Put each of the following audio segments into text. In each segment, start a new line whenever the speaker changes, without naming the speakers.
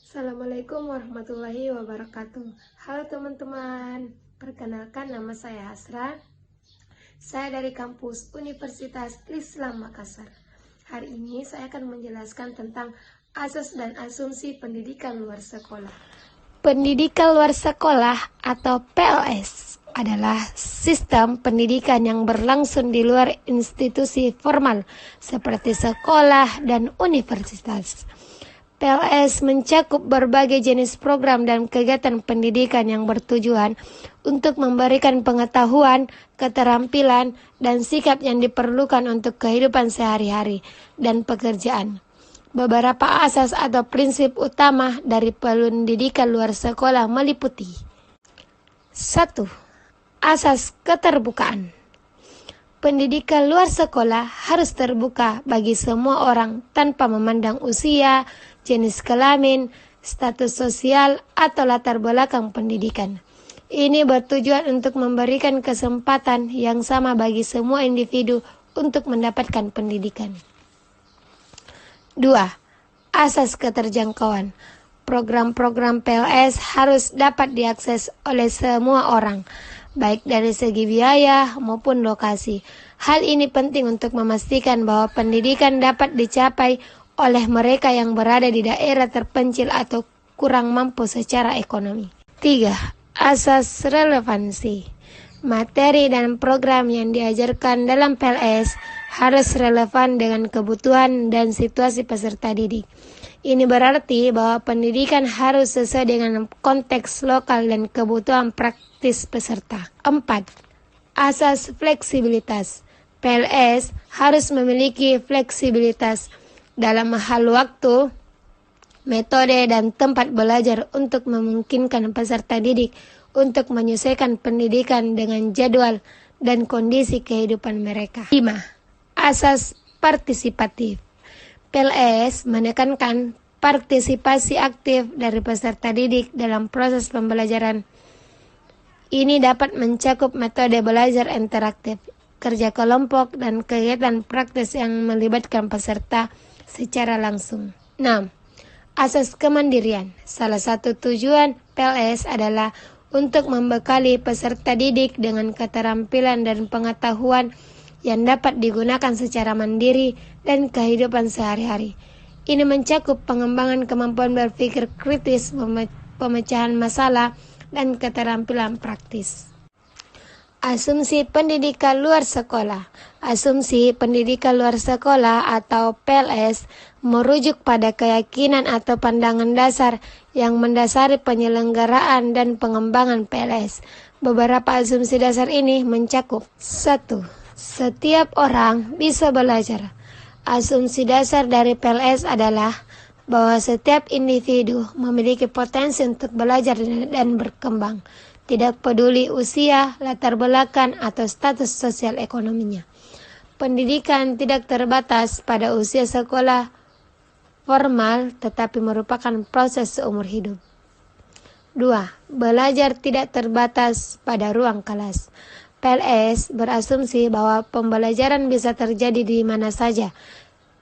Assalamualaikum warahmatullahi wabarakatuh. Halo teman-teman, perkenalkan nama saya Hasra. Saya dari kampus Universitas Islam Makassar. Hari ini saya akan menjelaskan tentang asas dan asumsi pendidikan luar sekolah. Pendidikan luar sekolah atau PLS adalah sistem pendidikan yang berlangsung di luar institusi formal seperti sekolah dan universitas. PLS mencakup berbagai jenis program dan kegiatan pendidikan yang bertujuan untuk memberikan pengetahuan, keterampilan, dan sikap yang diperlukan untuk kehidupan sehari-hari dan pekerjaan. Beberapa asas atau prinsip utama dari pendidikan luar sekolah meliputi 1. Asas keterbukaan. Pendidikan luar sekolah harus terbuka bagi semua orang tanpa memandang usia, jenis kelamin, status sosial, atau latar belakang pendidikan. Ini bertujuan untuk memberikan kesempatan yang sama bagi semua individu untuk mendapatkan pendidikan. 2. Asas keterjangkauan. Program-program PLS harus dapat diakses oleh semua orang, baik dari segi biaya maupun lokasi. Hal ini penting untuk memastikan bahwa pendidikan dapat dicapai oleh mereka yang berada di daerah terpencil atau kurang mampu secara ekonomi. 3. Asas relevansi. Materi dan program yang diajarkan dalam PLS harus relevan dengan kebutuhan dan situasi peserta didik. Ini berarti bahwa pendidikan harus sesuai dengan konteks lokal dan kebutuhan praktis peserta. 4. Asas fleksibilitas. PLS harus memiliki fleksibilitas dalam hal waktu, metode, dan tempat belajar untuk memungkinkan peserta didik untuk menyesuaikan pendidikan dengan jadwal dan kondisi kehidupan mereka. 5. Asas partisipatif. PLS menekankan partisipasi aktif dari peserta didik dalam proses pembelajaran. Ini dapat mencakup metode belajar interaktif, kerja kelompok, dan kegiatan praktis yang melibatkan peserta secara langsung. 6. Asas kemandirian. Salah satu tujuan PLS adalah untuk membekali peserta didik dengan keterampilan dan pengetahuan yang dapat digunakan secara mandiri dan kehidupan sehari-hari. Ini mencakup pengembangan kemampuan berpikir kritis, pemecahan masalah, dan keterampilan praktis. Asumsi pendidikan luar sekolah. Asumsi pendidikan luar sekolah atau PLS merujuk pada keyakinan atau pandangan dasar yang mendasari penyelenggaraan dan pengembangan PLS. Beberapa asumsi dasar ini mencakup 1. Setiap orang bisa belajar. Asumsi dasar dari PLS adalah bahwa setiap individu memiliki potensi untuk belajar dan berkembang, tidak peduli usia, latar belakang, atau status sosial ekonominya. Pendidikan tidak terbatas pada usia sekolah formal, tetapi merupakan proses seumur hidup. 2. Belajar tidak terbatas pada ruang kelas. PLS berasumsi bahwa pembelajaran bisa terjadi di mana saja,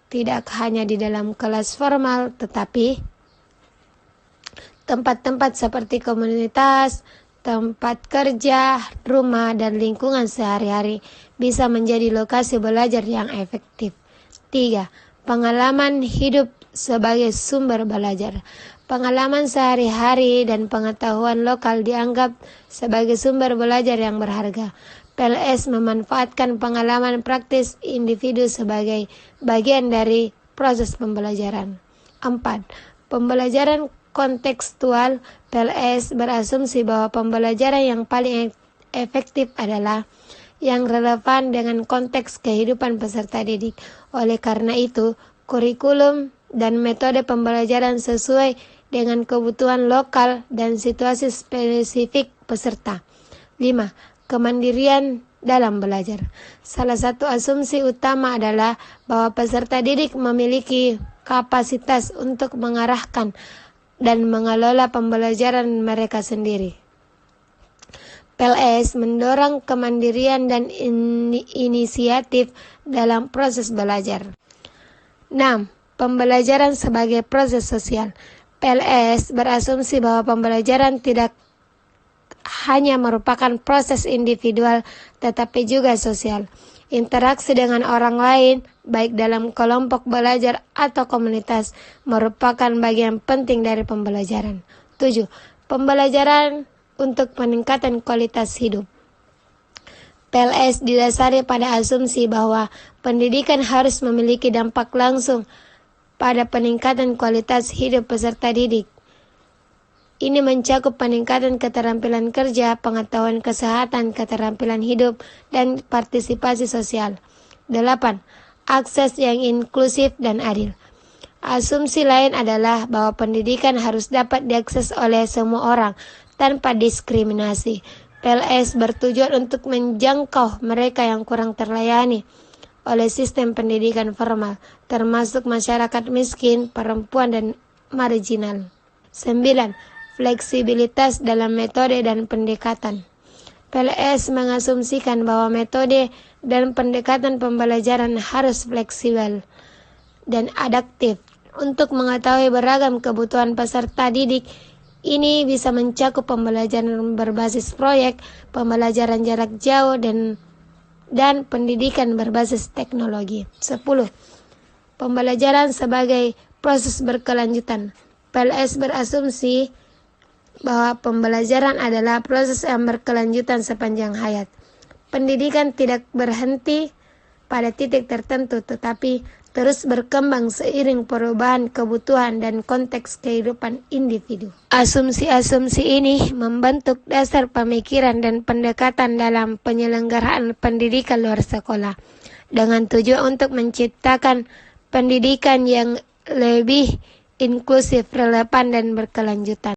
tidak hanya di dalam kelas formal, tetapi tempat-tempat seperti komunitas, tempat kerja, rumah, dan lingkungan sehari-hari bisa menjadi lokasi belajar yang efektif. 3. Pengalaman hidup sebagai sumber belajar. Pengalaman sehari-hari dan pengetahuan lokal dianggap sebagai sumber belajar yang berharga. PLS memanfaatkan pengalaman praktis individu sebagai bagian dari proses pembelajaran. 4. Pembelajaran kontekstual. PLS berasumsi bahwa pembelajaran yang paling efektif adalah yang relevan dengan konteks kehidupan peserta didik. Oleh karena itu, kurikulum dan metode pembelajaran sesuai dengan kebutuhan lokal dan situasi spesifik peserta. 5. Kemandirian dalam belajar. Salah satu asumsi utama adalah bahwa peserta didik memiliki kapasitas untuk mengarahkan dan mengelola pembelajaran mereka sendiri. PLS mendorong kemandirian dan inisiatif dalam proses belajar. 6. Pembelajaran sebagai proses sosial. PLS berasumsi bahwa pembelajaran tidak hanya merupakan proses individual, tetapi juga sosial. Interaksi dengan orang lain, baik dalam kelompok belajar atau komunitas, merupakan bagian penting dari pembelajaran. 7. Pembelajaran untuk peningkatan kualitas hidup. PLS didasari pada asumsi bahwa pendidikan harus memiliki dampak langsung pada peningkatan kualitas hidup peserta didik. Ini mencakup peningkatan keterampilan kerja, pengetahuan kesehatan, keterampilan hidup, dan partisipasi sosial. 8. Akses yang inklusif dan adil. Asumsi lain adalah bahwa pendidikan harus dapat diakses oleh semua orang tanpa diskriminasi. PLS bertujuan untuk menjangkau mereka yang kurang terlayani oleh sistem pendidikan formal, termasuk masyarakat miskin, perempuan, dan marginal. 9. Fleksibilitas dalam metode dan pendekatan. PLS mengasumsikan bahwa metode dan pendekatan pembelajaran harus fleksibel dan adaptif untuk mengetahui beragam kebutuhan peserta didik. Ini bisa mencakup pembelajaran berbasis proyek, pembelajaran jarak jauh, dan pendidikan berbasis teknologi. 10. Pembelajaran sebagai proses berkelanjutan. PLS berasumsi bahwa pembelajaran adalah proses yang berkelanjutan sepanjang hayat. Pendidikan tidak berhenti pada titik tertentu, tetapi terus berkembang seiring perubahan kebutuhan dan konteks kehidupan individu. Asumsi-asumsi ini membentuk dasar pemikiran dan pendekatan dalam penyelenggaraan pendidikan luar sekolah, dengan tujuan untuk menciptakan pendidikan yang lebih inklusif, relevan, dan berkelanjutan.